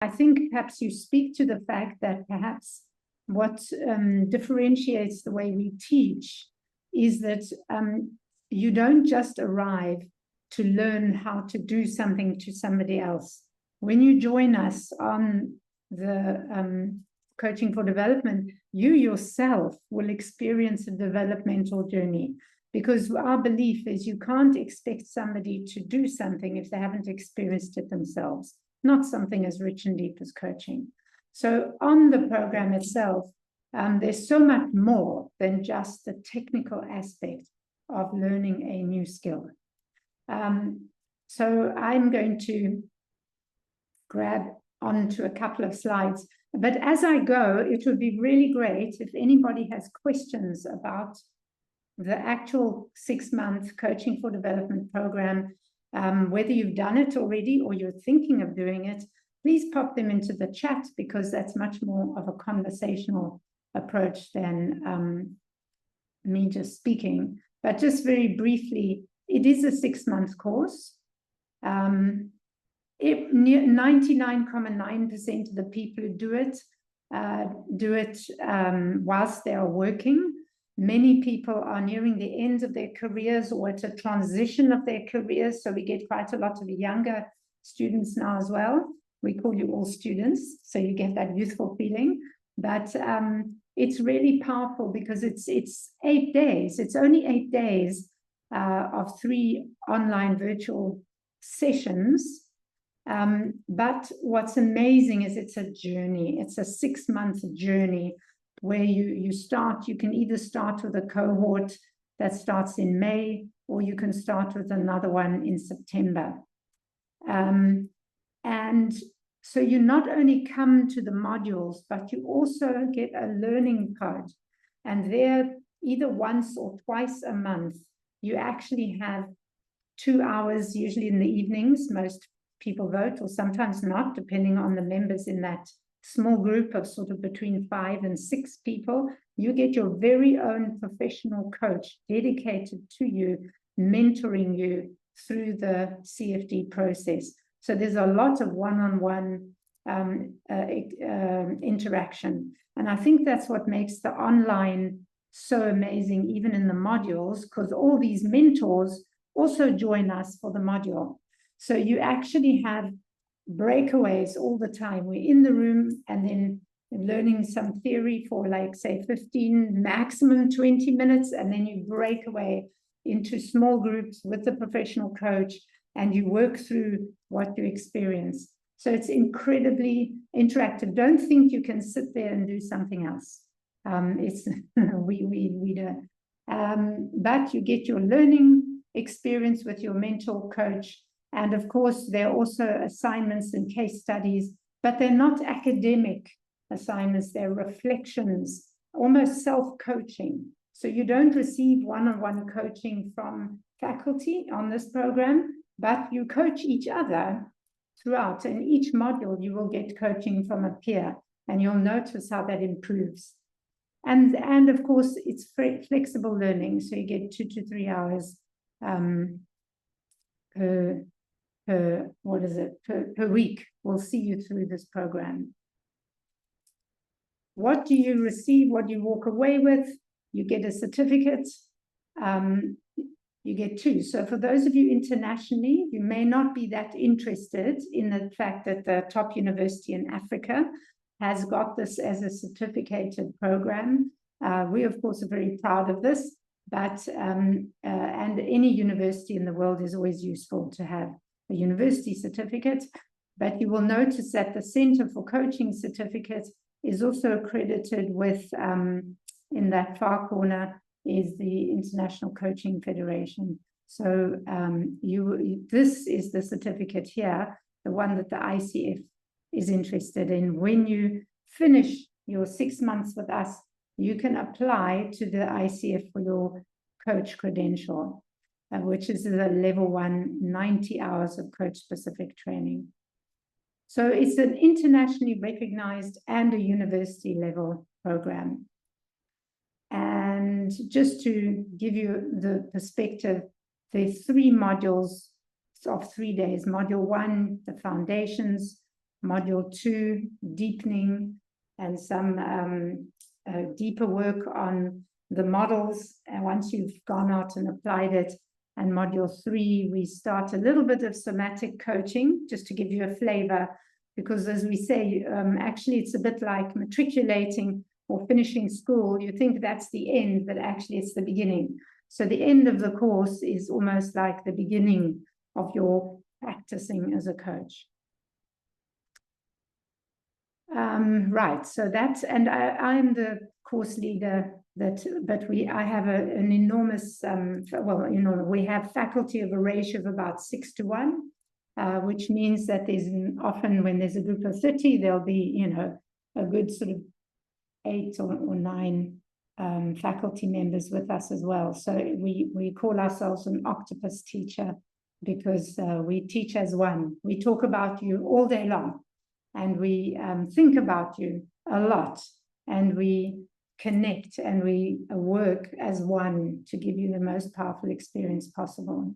I think perhaps you speak to the fact that perhaps what differentiates the way we teach is that you don't just arrive to learn how to do something to somebody else. When you join us on the Coaching for Development, you yourself will experience a developmental journey, because our belief is you can't expect somebody to do something if they haven't experienced it themselves, not something as rich and deep as coaching. So on the program itself, there's so much more than just the technical aspect of learning a new skill. So I'm going to grab onto a couple of slides. But as I go, it would be really great if anybody has questions about the actual 6-month Coaching for Development program, whether you've done it already or you're thinking of doing it. Please pop them into the chat, because that's much more of a conversational approach than me just speaking. But just very briefly, it is a 6-month course. 99.9% of the people who do it whilst they are working. Many people are nearing the end of their careers or at a transition of their careers. So we get quite a lot of younger students now as well. We call you all students, so you get that youthful feeling. But it's really powerful because it's 8 days. It's only 8 days of 3 online virtual sessions. But what's amazing is it's a journey. It's a 6-month journey where you can either start with a cohort that starts in May, or you can start with another one in September. And so you not only come to the modules, but you also get a learning card. And there, either once or twice a month, you actually have 2 hours, usually in the evenings. Most people vote, or sometimes not, depending on the members in that small group of sort of between 5 and 6 people. You get your very own professional coach dedicated to you, mentoring you through the CfD process. So there's a lot of one-on-one interaction. And I think that's what makes the online so amazing, even in the modules, because all these mentors also join us for the module. So you actually have breakaways all the time. We're in the room and then learning some theory for, like, say 15, maximum 20 minutes, and then you break away into small groups with the professional coach and you work through what you experience. So it's incredibly interactive. Don't think you can sit there and do something else. We don't. But you get your learning experience with your mentor coach. And of course, there are also assignments and case studies, but they're not academic assignments. They're reflections, almost self-coaching. So you don't receive one-on-one coaching from faculty on this program, but you coach each other throughout. And each module, you will get coaching from a peer, and you'll notice how that improves. And of course, it's flexible learning. So you get 2 to 3 hours per week. We'll see you through this program. What do you receive? What do you walk away with? You get a certificate. You get 2. So for those of you internationally, you may not be that interested in the fact that the top university in Africa has got this as a certificated program. We, of course, are very proud of this, but and any university in the world is always useful to have a university certificate. But you will notice that the Center for Coaching Certificate is also accredited with, in that far corner, is the International Coaching Federation. So this is the certificate here, the one that the ICF is interested in. When you finish your 6 months with us, you can apply to the ICF for your coach credential, which is the level 1, 90 hours of coach-specific training. So it's an internationally recognized and a university level program. And just to give you the perspective, there's 3 modules of 3 days. Module 1, the foundations. Module 2, deepening, and some deeper work on the models. And once you've gone out and applied it, and Module 3, we start a little bit of somatic coaching, just to give you a flavor, because as we say, actually it's a bit like matriculating or finishing school. You think that's the end, but actually it's the beginning. So the end of the course is almost like the beginning of your practicing as a coach. Right, so that's, and I'm the course leader, but I have an enormous, we have faculty of a ratio of about 6 to 1, which means that there's often, when there's a group of 30, there'll be, a good sort of 8 or 9 faculty members with us as well. So we call ourselves an octopus teacher, because we teach as one. We talk about you all day long, and we think about you a lot, and we connect, and we work as one to give you the most powerful experience possible.